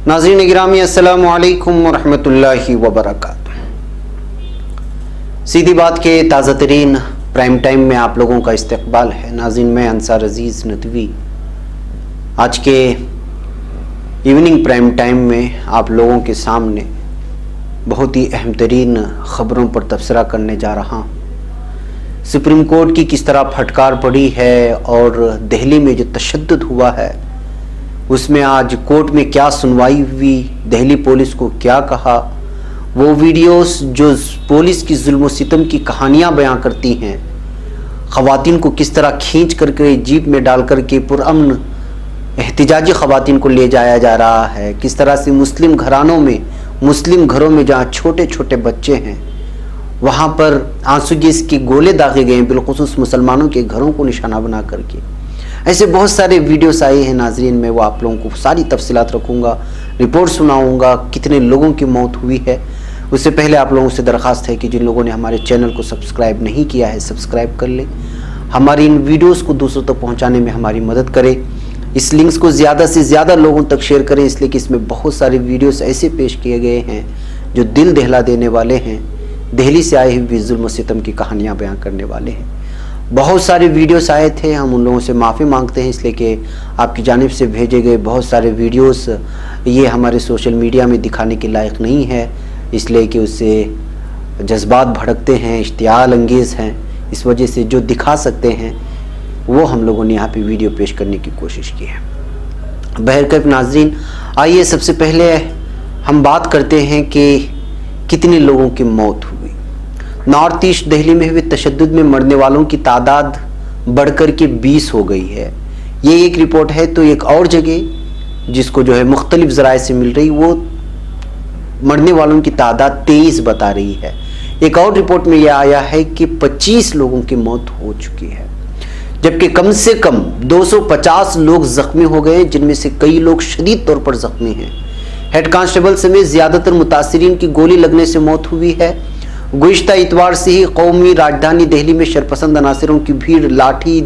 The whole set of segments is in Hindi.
नाज़रीन गिरामी अस्सलामु अलैकुम वरहमतुल्लाहि वबरकातुहू। सीधी बात के ताज़ा तरीन प्राइम टाइम में आप लोगों का इस्तकबाल है। नाज़रीन मैं अंसार अजीज़ नदवी आज के इवनिंग प्राइम टाइम में आप लोगों के सामने बहुत ही अहम तरीन ख़बरों पर तबसरा करने जा रहा हूँ। सुप्रीम कोर्ट की किस तरह फटकार पड़ी है और दिल्ली में जो तशद्दुद हुआ है उसमें आज कोर्ट में क्या सुनवाई हुई, दिल्ली पुलिस को क्या कहा, वो वीडियोस जो पुलिस की जुल्म सितम की कहानियाँ बयां करती हैं, ख़वातीन को किस तरह खींच करके जीप में डाल करके पुरअमन एहतिजाजी ख़वातीन को ले जाया जा रहा है, किस तरह से मुस्लिम घरों में जहाँ छोटे छोटे बच्चे हैं वहाँ पर आंसू गैस के गोले दागे गए, बिलखुसूस मुसलमानों के घरों को निशाना बना करके। ऐसे बहुत सारे वीडियोस आए हैं नाजरीन, मैं वो आप लोगों को सारी तफसीलात रखूँगा, रिपोर्ट सुनाऊँगा, कितने लोगों की मौत हुई है। उससे पहले आप लोगों से दरख्वास्त है कि जिन लोगों ने हमारे चैनल को सब्सक्राइब नहीं किया है सब्सक्राइब कर लें, हमारी इन वीडियोस को दूसरों तक पहुंचाने में हमारी मदद करें। इस लिंक्स को ज़्यादा से ज़्यादा लोगों तक शेयर करें, इसलिए कि इसमें बहुत सारे वीडियोस ऐसे पेश किए गए हैं जो दिल दहला देने वाले हैं, दिल्ली से आए हुए जुल्म सितम की कहानियाँ बयां करने वाले हैं। बहुत सारे वीडियोस आए थे, हम उन लोगों से माफ़ी मांगते हैं, इसलिए कि आपकी जानिब से भेजे गए बहुत सारे वीडियोस ये हमारे सोशल मीडिया में दिखाने के लायक नहीं है, इसलिए कि उससे जज्बात भड़कते हैं, इश्तियाल अंगेज़ हैं। इस वजह से जो दिखा सकते हैं वो हम लोगों ने यहाँ पे वीडियो पेश करने की कोशिश की है। बहरकैफ नाजरीन, आइए सबसे पहले हम बात करते हैं कि कितने लोगों की मौत हुई। नॉर्थ ईस्ट दिल्ली में हुए तशद्दुद में मरने वालों की तादाद बढ़कर के 20 हो गई है। ये एक रिपोर्ट है, तो एक और जगह जिसको जो है मुख्तलिफ ज़राए से मिल रही, वो मरने वालों की तादाद 23 बता रही है। एक और रिपोर्ट में यह आया है कि 25 लोगों की मौत हो चुकी है, जबकि कम से कम 250 लोग जख्मी हो गए, जिनमें से कई लोग शदीद तौर पर जख्मी हैं। हेड कांस्टेबल समेत ज़्यादातर मुतासिरीन की गोली लगने से मौत हुई है। गुज़िश्ता इतवार से ही कौमी राजधानी दिल्ली में शरपसंद अनासरों की भीड़ लाठी,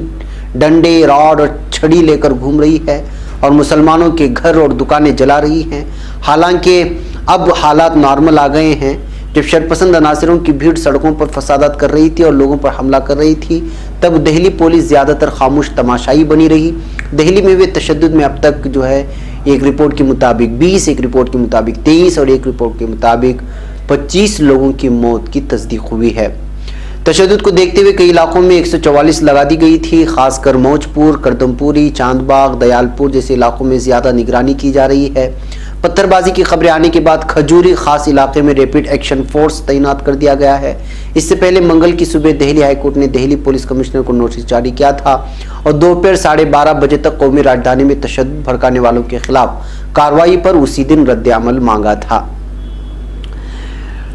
डंडे, रॉड और छड़ी लेकर घूम रही है और मुसलमानों के घर और दुकानें जला रही हैं। हालांकि अब हालात नॉर्मल आ गए हैं। जब शरपसंद अनासरों की भीड़ सड़कों पर फसादात कर रही थी और लोगों पर हमला कर रही थी, तब दिल्ली पुलिस ज़्यादातर खामोश तमाशाई बनी रही। दिल्ली में हुए तशद्दुद में अब तक जो है एक रिपोर्ट के मुताबिक 20, एक रिपोर्ट के मुताबिक 23 और एक रिपोर्ट के मुताबिक 25 लोगों की मौत की तस्दीक हुई है। तशद्दुद को देखते हुए कई इलाकों में 144 लगा दी गई थी, खासकर मौजपुर, करदमपुरी, चांदबाग, दयालपुर जैसे इलाकों में ज़्यादा निगरानी की जा रही है। पत्थरबाजी की खबरें आने के बाद खजूरी खास इलाके में रैपिड एक्शन फोर्स तैनात कर दिया गया है। इससे पहले मंगल की सुबह दिल्ली हाईकोर्ट ने दिल्ली पुलिस कमिश्नर को नोटिस जारी किया था और दोपहर 12:30 बजे तक कौमी राजधानी में तशद्दुद भड़काने वालों के खिलाफ कार्रवाई पर उसी दिन रद्द-ए-अमल मांगा था।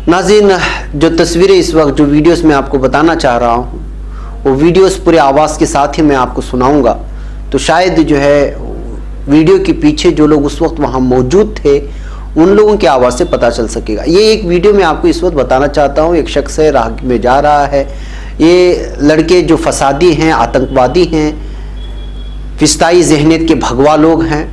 नाज़रीन, जो तस्वीरें इस वक्त जो वीडियोस में आपको बताना चाह रहा हूँ वो वीडियोस पूरे आवाज़ के साथ ही मैं आपको सुनाऊंगा, तो शायद जो है वीडियो के पीछे जो लोग उस वक्त वहाँ मौजूद थे उन लोगों की आवाज़ से पता चल सकेगा। ये एक वीडियो में आपको इस वक्त बताना चाहता हूँ, एक शख्स है राह में जा रहा है। ये लड़के जो फसादी हैं, आतंकवादी हैं, फिस्ताई जहनीत के भगवा लोग हैं,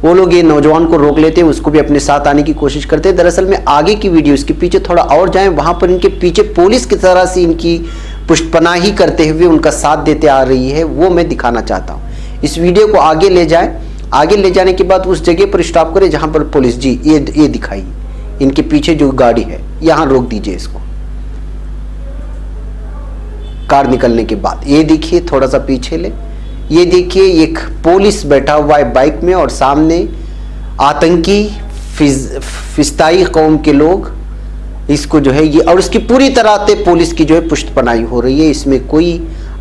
वो लोग ये नौजवान को रोक लेते हैं, उसको भी अपने साथ आने की कोशिश करते हैं। दरअसल में आगे की वीडियो इसके पीछे थोड़ा और जाएं, वहाँ पर इनके पीछे पुलिस की तरह से इनकी पुष्टपनाही करते हुए उनका साथ देते आ रही है, वो मैं दिखाना चाहता हूँ। इस वीडियो को आगे ले जाएं, आगे ले जाने के बाद उस जगह पर स्टॉप करें जहाँ पर पुलिस जी ये दिखाई, इनके पीछे जो गाड़ी है यहाँ रोक दीजिए इसको। कार निकलने के बाद ये देखिए, थोड़ा सा पीछे ले, ये देखिए एक पुलिस बैठा हुआ है बाइक में और सामने आतंकी फिस्ताई कौम के लोग इसको जो है ये, और इसकी पूरी तरह से पुलिस की जो है पुष्टपनाही हो रही है। इसमें कोई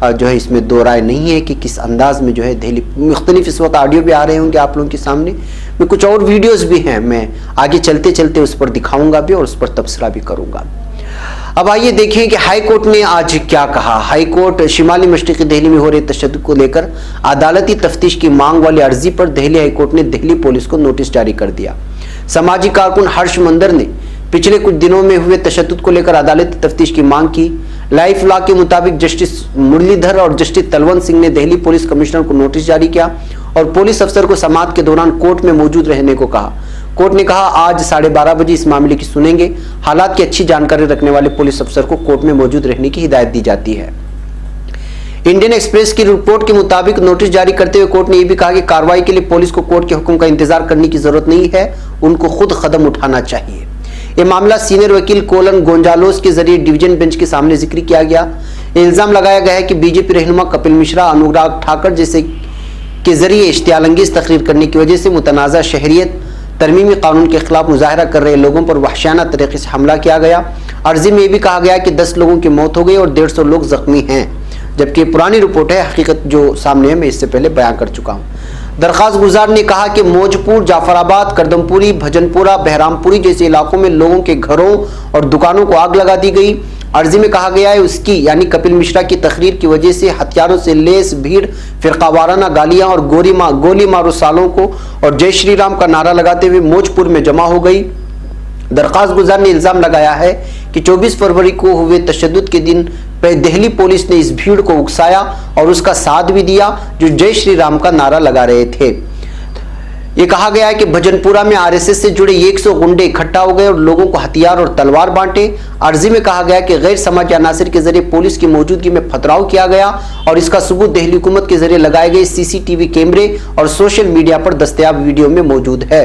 जो है इसमें दो राय नहीं है कि किस अंदाज में जो है दिल्ली मुख्तलिफ इस वक्त ऑडियो भी आ रहे होंगे आप लोगों के सामने में, कुछ और वीडियोस भी हैं, मैं आगे चलते चलते उस पर दिखाऊंगा भी और उस पर तबसरा भी करूंगा। अब आइए देखें कि हाई कोर्ट ने आज क्या कहा। हाई कोर्ट शिमाली मशरिकी दिल्ली में हो रहे तशद्दुद को लेकर अदालती तफ्तीश की मांग वाली अर्जी पर दिल्ली हाई कोर्ट ने दिल्ली पुलिस को नोटिस जारी कर दिया। समाजी कारकुन हर्ष मंदर ने पिछले कुछ दिनों में हुए तशद्दुद को लेकर अदालती तफ्तीश की मांग की। लाइफ लॉ के मुताबिक जस्टिस मुरलीधर और जस्टिस तलवंत सिंह ने दिल्ली पुलिस कमिश्नर को नोटिस जारी किया और पुलिस अफसर को समाअत के दौरान कोर्ट में मौजूद रहने को कहा। कोर्ट ने कहा आज 12:30 बजे इस मामले की सुनेंगे। हालात की अच्छी जानकारी रखने वाले पुलिस अफसर को कोर्ट में मौजूद रहने की हिदायत दी जाती है। इंडियन एक्सप्रेस की रिपोर्ट के मुताबिक नोटिस जारी करते हुए कोर्ट ने यह भी कहा कि कार्रवाई के लिए पुलिस को कोर्ट के हुक्म का इंतजार करने की जरूरत नहीं है, उनको खुद कदम उठाना चाहिए। यह मामला सीनियर वकील कोलन गोंजालोस के जरिए डिवीजन बेंच के सामने जिक्र किया गया। इल्जाम लगाया गया है कि बीजेपी रहनुमा कपिल मिश्रा, अनुराग ठाकर जैसे के जरिए इश्तियालंगेज तकरीर करने की वजह से मुतनाज़ा शहरियत तरमीमी कानून के खिलाफ मुजाहरा कर रहे लोगों पर वहशियाना तरीके से हमला किया गया। अर्जी में यह भी कहा गया कि 10 लोगों की मौत हो गई और 150 लोग जख्मी हैं, जबकि पुरानी रिपोर्ट है। हकीकत जो सामने है मैं इससे पहले बयान कर चुका हूँ। दरख्वास्त गुजार ने कहा कि मौजपुर, जाफराबाद, करदमपुरी, भजनपुरा, बहरामपुरी जैसे इलाकों में लोगों के घरों और दुकानों को आग लगा दी गई। अर्जी में कहा गया है उसकी यानी कपिल मिश्रा की तकरीर की वजह से हथियारों से लेस भीड़ फिरकावाराना गालियां और गोली मारो सालों को और जय श्री राम का नारा लगाते हुए मौजपुर में जमा हो गई। दरख्वास्त गुजार ने इल्जाम लगाया है कि 24 फरवरी को हुए तशद्दुद के दिन दिल्ली पुलिस ने इस भीड़ को उकसाया और उसका साथ भी दिया जो जय श्री राम का नारा लगा रहे थे। यह कहा गया है कि भजनपुरा में आरएसएस से जुड़े 100 गुंडे इकट्ठा हो गए और लोगों को हथियार और तलवार बांटे। अर्जी में कहा गया कि गैर समाजी अनासिर के जरिए पुलिस की मौजूदगी में पथराव किया गया और इसका सबूत दिल्ली हुकूमत के जरिए लगाए गए सीसीटीवी कैमरे और सोशल मीडिया पर दस्तयाब वीडियो में मौजूद है।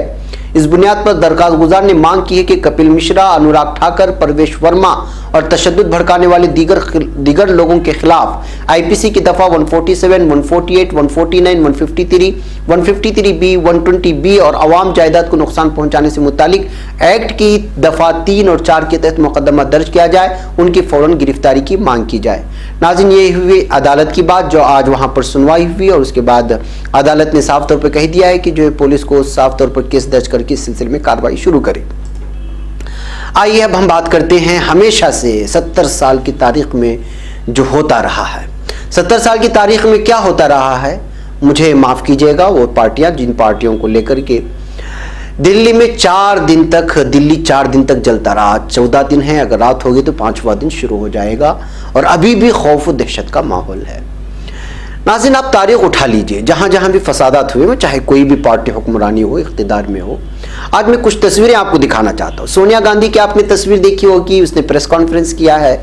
इस बुनियाद पर दरख्वास्त गुजार ने मांग की है कि कपिल मिश्रा, अनुराग ठाकर, परवेश वर्मा और तशद्दुद भड़काने वाले दीगर लोगों के खिलाफ आईपीसी की दफा 147, 148, 149, 153, 153B, 120B और अवाम जायदाद को नुकसान पहुंचाने से मुतालिक एक्ट की दफा 3 और 4 के तहत मुकदमा दर्ज किया जाए, उनकी फौरन गिरफ्तारी की मांग की जाए। नाज़रीन, ये हुई अदालत की बात जो आज वहां पर सुनवाई हुई और उसके बाद अदालत ने साफ तौर पर कह दिया है कि जो है पुलिस को साफ तौर पर केस दर्ज करके इस सिलसिले में कार्रवाई शुरू करे। आइए अब हम बात करते हैं हमेशा से 70 साल की तारीख में जो होता रहा है। 70 साल की तारीख में क्या होता रहा है, मुझे माफ कीजिएगा, वो पार्टियां जिन पार्टियों को लेकर के दिल्ली में 4 दिन तक जलता रहा। 14 दिन है, अगर रात होगी तो 5वां दिन शुरू हो जाएगा और अभी भी खौफ और दहशत का माहौल है। नाज़रीन, आप तारीख उठा लीजिए, जहां जहां भी फसादात हुए में, चाहे कोई भी पार्टी हुक्मरानी हो, इख्तिदार में हो। आज मैं कुछ तस्वीरें आपको दिखाना चाहता हूं। सोनिया गांधी की आपने तस्वीर देखी होगी, उसने प्रेस कॉन्फ्रेंस किया है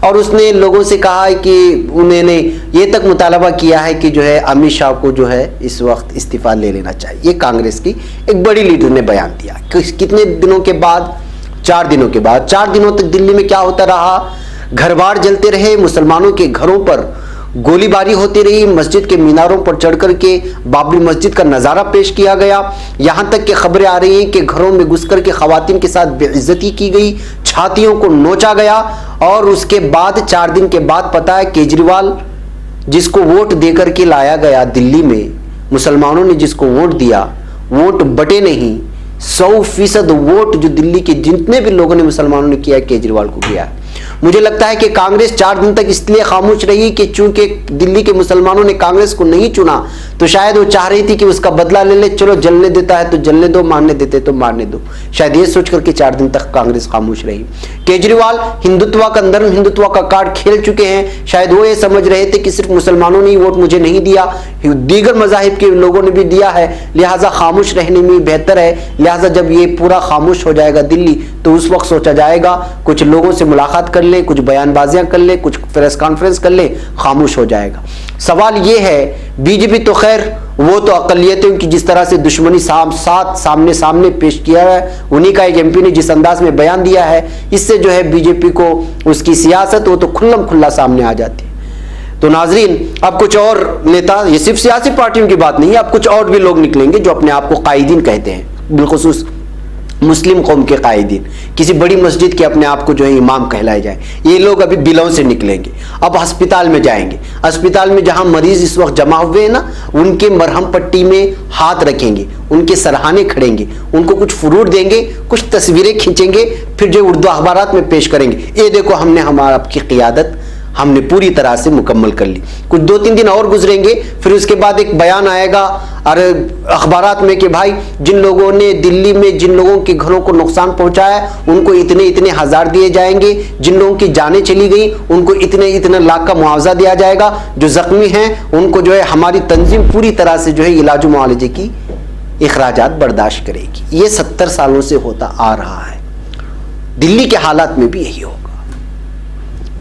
और उसने लोगों से कहा है कि उन्होंने ये तक मुतालबा किया है कि जो है अमित शाह को जो है इस वक्त इस्तीफा ले लेना चाहिए। ये कांग्रेस की एक बड़ी लीडर ने बयान दिया। कितने दिनों के बाद? 4 दिनों के बाद। 4 दिनों तक दिल्ली में क्या होता रहा? घर बार जलते रहे, मुसलमानों के घरों पर गोलीबारी होती रही, मस्जिद के मीनारों पर चढ़ करके बाबरी मस्जिद का नज़ारा पेश किया गया। यहां तक कि खबरें आ रही हैं कि घरों में घुस करके खवातीन के साथ बेइज्जती की गई, छातियों को नोचा गया और उसके बाद 4 दिन के बाद पता है केजरीवाल जिसको वोट देकर के लाया गया दिल्ली में, मुसलमानों ने जिसको वोट दिया, वोट बटे नहीं, 100% वोट जो दिल्ली के जितने भी लोगों ने मुसलमानों ने किया केजरीवाल को किया। मुझे लगता है कि कांग्रेस 4 दिन तक इसलिए खामोश रही कि चूंकि दिल्ली के मुसलमानों ने कांग्रेस को नहीं चुना तो शायद वो चाह रही थी कि उसका बदला ले ले, चलो जलने देता है तो जलने दो, मारने देते तो मारने दो। शायद ये सोच करके 4 दिन तक कांग्रेस खामोश रही। केजरीवाल हिंदुत्व का नर्म हिंदुत्व का कार्ड खेल चुके हैं। शायद वो ये समझ रहे थे कि सिर्फ मुसलमानों ने वोट मुझे नहीं दिया, दीगर मजाहिब के लोगों ने भी दिया है, लिहाजा खामोश रहने में बेहतर है। लिहाजा जब ये पूरा खामोश हो जाएगा दिल्ली तो उस वक्त सोचा जाएगा कुछ लोगों से मुलाकात कर ले, कुछ बयानबाजियां कर ले, कुछ प्रेस कॉन्फ्रेंस कर ले, खामोश हो जाएगा। सवाल ये है, बीजेपी तो खैर वो तो अकलियतों की जिस तरह से दुश्मनी सामने सामने पेश किया है, उन्हीं का एक एमपी ने जिस अंदाज में बयान दिया है, इससे जो है बीजेपी को उसकी सियासत वो तो खुल्लम खुल्ला सामने आ जाती है। तो नाजरीन, अब कुछ और नेता, ये सिर्फ सियासी पार्टियों की बात नहीं है, अब कुछ और भी लोग निकलेंगे जो अपने आप को कायदीन कहते हैं, बिलखुसूस मुस्लिम कौम के कायदीन, किसी बड़ी मस्जिद के अपने आप को जो है इमाम कहलाए जाए। ये लोग अभी बिलों से निकलेंगे, अब अस्पताल में जाएंगे, अस्पताल में जहां मरीज इस वक्त जमा हुए हैं ना, उनके मरहम पट्टी में हाथ रखेंगे, उनके सरहाने खड़ेंगे, उनको कुछ फ्रूट देंगे, कुछ तस्वीरें खींचेंगे, फिर जो उर्दू अखबारात में पेश करेंगे, ये देखो हमने आपकी क़ियादत हमने पूरी तरह से मुकम्मल कर ली। कुछ 2-3 दिन और गुजरेंगे, फिर उसके बाद एक बयान आएगा और अखबारात में कि भाई जिन लोगों ने दिल्ली में जिन लोगों के घरों को नुकसान पहुंचाया उनको इतने इतने हजार दिए जाएंगे, जिन लोगों की जानें चली गई उनको इतने इतने लाख का मुआवजा दिया जाएगा, जो जख्मी हैं उनको जो है हमारी तंजीम पूरी तरह से जो है इलाज मुआलजे की अखराजात बर्दाश्त करेगी। ये 70 सालों से होता आ रहा है। दिल्ली के हालात में भी यही होगा।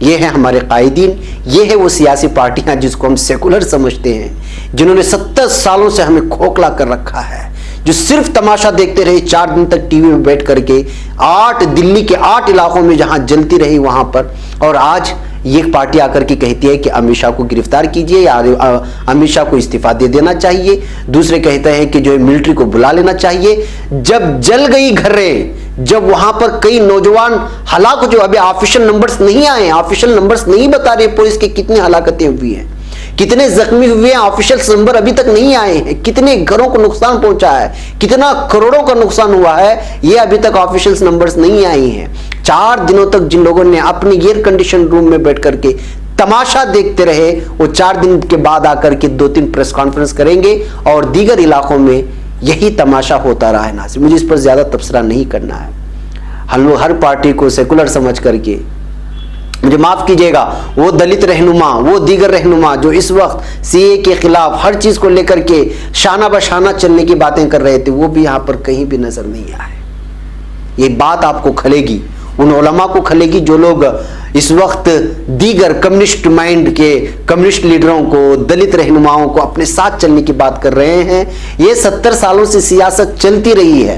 ये है हमारे कायदीन, ये है वो सियासी पार्टियां जिसको हम सेकुलर समझते हैं, जिन्होंने 70 सालों से हमें खोखला कर रखा है, जो सिर्फ तमाशा देखते रहे 4 दिन तक टीवी में बैठ करके, 8 दिल्ली के 8 इलाकों में जहां जलती रही वहां पर। और आज ये पार्टी आकर के कहती है कि अमित शाह को गिरफ्तार कीजिए या अमित शाह को इस्तीफा दे देना चाहिए। दूसरे कहते हैं कि जो है मिलिट्री को बुला लेना चाहिए। जब जल गई घरें, जब वहां पर कई नौजवान हलाक, जो अभी ऑफिशियल नंबर्स नहीं आए, ऑफिशियल नंबर्स नहीं बता रहे पुलिस की कितनी हलाकतें हुई हैं, कितने जख्मी हुए हैं, ऑफिशियल नंबर अभी तक नहीं आए हैं, कितने घरों को नुकसान पहुंचा है, कितना करोड़ों का नुकसान हुआ है, ये अभी तक ऑफिशियल नंबर्स नहीं आए हैं। 4 दिनों तक जिन लोगों ने अपने एयर कंडीशन रूम में बैठ करके तमाशा देखते रहे, वो 4 दिन के बाद आकर के 2-3 प्रेस कॉन्फ्रेंस करेंगे और दीगर इलाकों में यही तमाशा होता रहा है। नाज़रीन, मुझे इस पर ज्यादा तबसरा नहीं करना है। हम लोग हर पार्टी को सेकुलर समझ करके, मुझे माफ कीजिएगा, वो दलित रहनुमा, वो दीगर रहनुमा जो इस वक्त सीए के खिलाफ हर चीज को लेकर के शाना बशाना चलने की बातें कर रहे थे, वो भी यहां पर कहीं भी नजर नहीं आए। ये बात आपको खलेगी, उन उलमा को खलेगी जो लोग इस वक्त दीगर कम्युनिस्ट माइंड के कम्युनिस्ट लीडरों को, दलित रहनुमाओं को अपने साथ चलने की बात कर रहे हैं। ये 70 सालों से सियासत चलती रही है।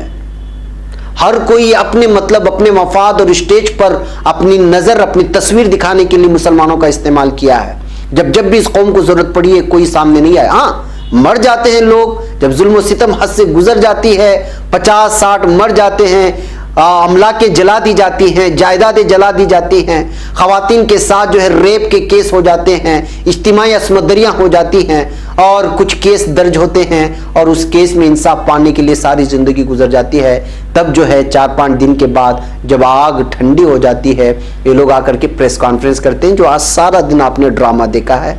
हर कोई अपने मतलब, अपने मफाद और स्टेज पर अपनी नजर, अपनी तस्वीर दिखाने के लिए मुसलमानों का इस्तेमाल किया है। जब जब भी इस कौम को जरूरत पड़ी है, कोई सामने नहीं आया। हाँ, मर जाते हैं लोग, जब जुल्म सितम हद से गुजर जाती है, 50-60 मर जाते हैं, अमलाके जला दी जाती हैं, जायदादें जला दी जाती हैं, खवातीन के साथ जो है रेप के केस हो जाते हैं, इज्तिमाई असमदरियां हो जाती हैं और कुछ केस दर्ज होते हैं और उस केस में इंसाफ पाने के लिए सारी जिंदगी गुजर जाती है। तब जो है 4-5 दिन के बाद जब आग ठंडी हो जाती है, ये लोग आकर के प्रेस कॉन्फ्रेंस करते हैं। जो आज सारा दिन आपने ड्रामा देखा है,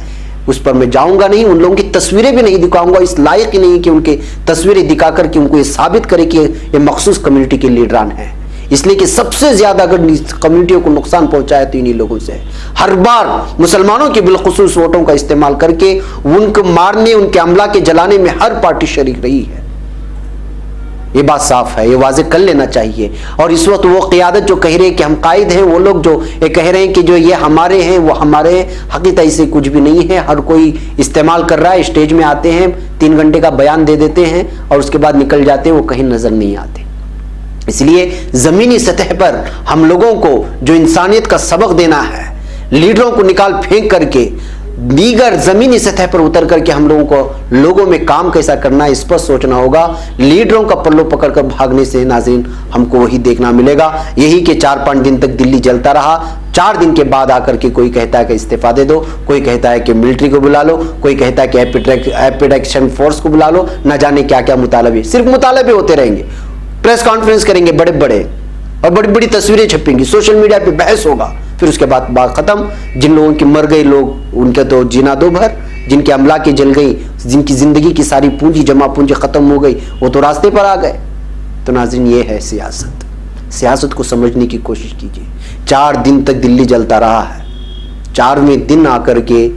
उस पर मैं जाऊंगा नहीं, उन लोगों की तस्वीरें भी नहीं दिखाऊंगा, इस लायक ही नहीं कि उनकी तस्वीरें दिखा करके उनको ये साबित करे कि ये मखसूस कम्युनिटी के लीडरान है। इसलिए कि सबसे ज्यादा अगर कम्युनिटियों को नुकसान पहुंचाया तो इन्हीं लोगों से। हर बार मुसलमानों के बिलखुसूस वोटों का इस्तेमाल करके उनको मारने, उनके अमला के जलाने में हर पार्टी शरीक रही है। ये बात साफ है, ये वाजे कर लेना चाहिए। और इस वक्त वो क़ियादत जो कह रहे हैं कि हम कायद हैं, वो लोग जो ये कह रहे हैं कि जो ये हमारे हैं वो हमारे, हकीकत ऐसे कुछ भी नहीं है। हर कोई इस्तेमाल कर रहा है, स्टेज में आते हैं, 3 घंटे का बयान दे देते हैं और उसके बाद निकल जाते हैं, वो कहीं नजर नहीं आते। इसलिए जमीनी सतह पर हम लोगों को जो इंसानियत का सबक देना है, लीडरों को निकाल फेंक करके दीगर जमीनी सतह पर उतर करके हम लोगों को लोगों में काम कैसा करना है, इस पर सोचना होगा। लीडरों का पल्लो पकड़कर भागने से नाज़रीन हमको वही देखना मिलेगा। यही कि 4-5 दिन तक दिल्ली जलता रहा, 4 दिन के बाद आकर के कोई कहता है कि इस्तीफा दे दो, कोई कहता है कि मिलिट्री को बुला लो, कोई कहता है कि रैपिड एक्शन फोर्स को बुला लो, न जाने क्या क्या मुतालबे, सिर्फ मुतालबे होते रहेंगे। प्रेस कॉन्फ्रेंस करेंगे बड़े बड़े और बड़ी बड़ी तस्वीरें छपेंगी, सोशल मीडिया पे बहस होगा, फिर उसके बाद बात खत्म। जिन लोगों की मर गए लोग, उनके तो जीना दो भर, जिनके अमला की जल गई, जिनकी जिंदगी की सारी पूंजी, जमा पूंजी खत्म हो गई, वो तो रास्ते पर आ गए। तो नाज़रीन, ये है सियासत। सियासत को समझने की कोशिश कीजिए। 4 दिन तक दिल्ली जलता रहा है। 4वें दिन आकर के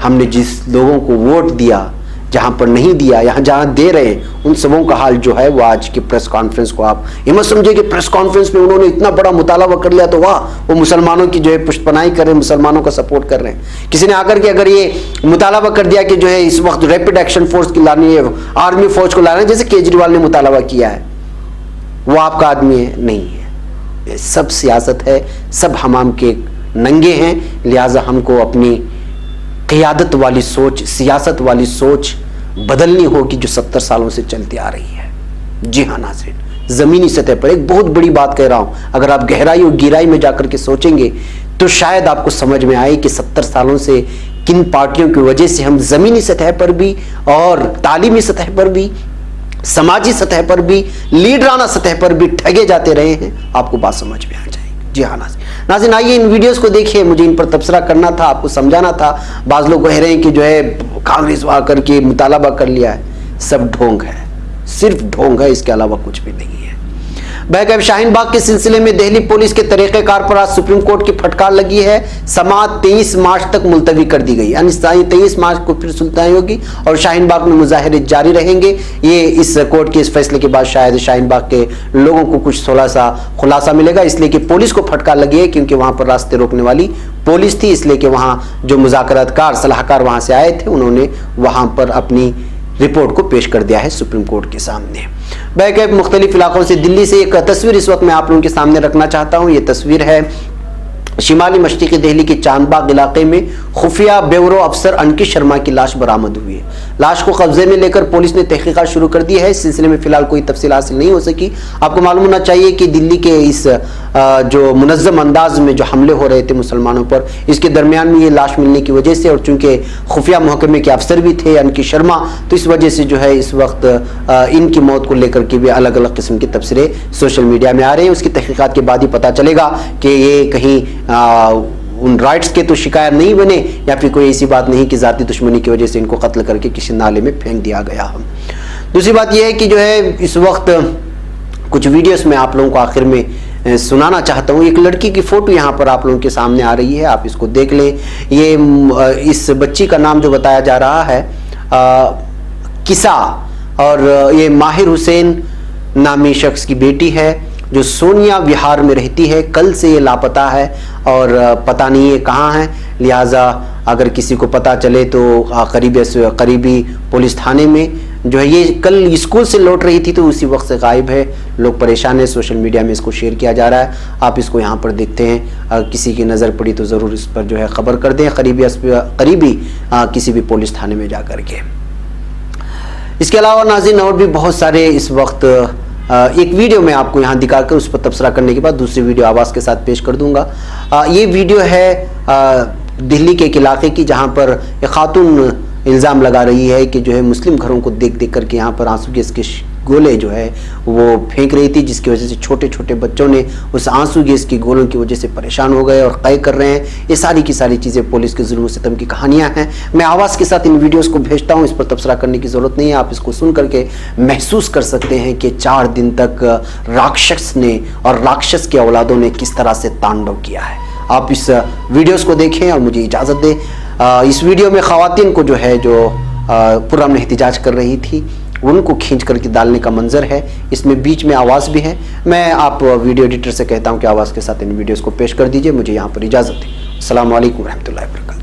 हमने जिस लोगों को वोट दिया, जहां पर नहीं दिया, यहां जहां दे रहे हैं, उन सबों का हाल जो है वो आज की प्रेस कॉन्फ्रेंस को आप ये मत समझिए कि प्रेस कॉन्फ्रेंस में उन्होंने इतना बड़ा मुतालबा कर लिया तो वाह, वो मुसलमानों की जो है पुष्पनाई कर रहे हैं, मुसलमानों का सपोर्ट कर रहे हैं। किसी ने आकर के अगर ये मुतालबा कर दिया कि जो है इस वक्त रैपिड एक्शन फोर्स की लानी है, आर्मी फौज को लाना है, जैसे केजरीवाल ने मुतालबा किया है, वो आपका आदमी है? नहीं है। ये सब सियासत है, सब हमाम के नंगे हैं। लिहाजा हमको अपनी क़ियादत वाली सोच, सियासत वाली सोच बदलनी होगी जो 70 सालों से चलती आ रही है। जी हाँ नाज़रीन, ज़मीनी सतह पर एक बहुत बड़ी बात कह रहा हूँ, अगर आप गहराई और गिराई में जाकर के सोचेंगे तो शायद आपको समझ में आए कि 70 सालों से किन पार्टियों की वजह से हम ज़मीनी सतह पर भी और तालीमी सतह पर भी, समाजी सतह पर भी, लीडराना सतह पर भी ठगे जाते रहे हैं। आपको बात समझ में आ जाएगी। जी हाँ नाज़रीन, आइए इन वीडियोस को देखिए। मुझे इन पर तबसरा करना था, आपको समझाना था। बाज़ लोग कह रहे हैं कि जो है कांग्रेस आकर के मुतालबा कर लिया है, सब ढोंग है, सिर्फ ढोंग है, इसके अलावा कुछ भी नहीं है। बैक शाहीन बाग के सिलसिले में दिल्ली पुलिस के तरीक़ेकार पर आज सुप्रीम कोर्ट की फटकार लगी है। समाअत 23 मार्च तक मुलतवी कर दी गई, यानी 23 मार्च को फिर सुनवाई होगी और शाहीन बाग में मुजाहरे जारी रहेंगे। ये इस कोर्ट के इस फैसले के बाद शायद शाहीन बाग के लोगों को कुछ थोड़ा सा खुलासा मिलेगा, इसलिए कि पुलिस को फटकार लगी है क्योंकि वहां पर रास्ते रोकने वाली पुलिस थी, इसलिए कि वहां जो मुज़ाकरातकार सलाहकार वहां से आए थे उन्होंने वहां पर अपनी रिपोर्ट को पेश कर दिया है सुप्रीम कोर्ट के सामने। बैक मुख्तलिफ इलाकों से दिल्ली से एक तस्वीर इस वक्त मैं आप लोगों के सामने रखना चाहता हूं। ये तस्वीर है शिमाली मशरिकी दिल्ली के चांदबाग इलाके में खुफिया ब्यूरो अफसर अंकित शर्मा की लाश बरामद हुई है। लाश को कब्जे में लेकर पुलिस ने तहकीकात शुरू कर दी है। इस सिलसिले में फिलहाल कोई तफसील हासिल नहीं हो सकी। आपको मालूम होना चाहिए कि दिल्ली के इस जो मुनज़्ज़म अंदाज में जो हमले हो रहे थे मुसलमानों पर, इसके दरमियान में ये लाश मिलने की वजह से और चूंकि खुफिया महकमे के अफसर भी थे अंकित शर्मा, तो इस वजह से जो है इस वक्त इनकी मौत को लेकर के भी अलग अलग किस्म की तबसरे सोशल मीडिया में आ रहे हैं। उसकी तहकीकात के बाद ही पता चलेगा कि ये कहीं उन राइट्स के तो शिकायत नहीं बने या फिर कोई ऐसी बात नहीं कि जाती दुश्मनी की वजह से इनको कत्ल करके किसी नाले में फेंक दिया गया। दूसरी बात यह है कि जो है इस वक्त कुछ वीडियोस में आप लोगों को आखिर में सुनाना चाहता हूँ। एक लड़की की फोटो यहाँ पर आप लोगों के सामने आ रही है, आप इसको देख लें। ये इस बच्ची का नाम जो बताया जा रहा है किसा, और ये माहिर हुसैन नामी शख्स की बेटी है जो सोनिया विहार में रहती है। कल से ये लापता है और पता नहीं ये कहाँ है, लिहाजा अगर किसी को पता चले तो करीबी पुलिस थाने में जो है, ये कल स्कूल से लौट रही थी तो उसी वक्त से गायब है। लोग परेशान हैं, सोशल मीडिया में इसको शेयर किया जा रहा है। आप इसको यहाँ पर देखते हैं, किसी की नज़र पड़ी तो ज़रूर इस पर जो है खबर कर दें करीबी किसी भी पुलिस थाने में जा कर के। इसके अलावा नाज़रीन और भी बहुत सारे इस वक्त एक वीडियो मैं आपको यहाँ दिखाकर उस पर तबसरा करने के बाद दूसरी वीडियो आवाज़ के साथ पेश कर दूंगा। ये वीडियो है दिल्ली के एक इलाके की, जहाँ पर एक खातून इल्ज़ाम लगा रही है कि जो है मुस्लिम घरों को देख देख करके यहाँ पर आंसू गैस के गोले जो है वो फेंक रही थी, जिसकी वजह से छोटे छोटे बच्चों ने उस आंसू गैस की गोलों की वजह से परेशान हो गए और कै कर रहे हैं। ये सारी की सारी चीज़ें पुलिस के जुल्म सितम की कहानियाँ हैं। मैं आवाज़ के साथ इन वीडियोस को भेजता हूँ, इस पर तबसरा करने की ज़रूरत नहीं है। आप इसको सुन करके महसूस कर सकते हैं कि 4 दिन तक राक्षस ने और राक्षस के औलादों ने किस तरह से तांडव किया है। आप इस वीडियोज़ को देखें और मुझे इजाज़त दें। इस वीडियो में ख़वातीन को जो है जो पुरअमन एहतिजाज कर रही थी उनको खींच करके डालने का मंजर है। इसमें बीच में आवाज़ भी है। मैं आप वीडियो एडिटर से कहता हूं कि आवाज़ के साथ इन वीडियोस को पेश कर दीजिए। मुझे यहाँ पर इजाज़त दें। अस्सलाम वालेकुम रहमतुल्लाहि व बरकातहू।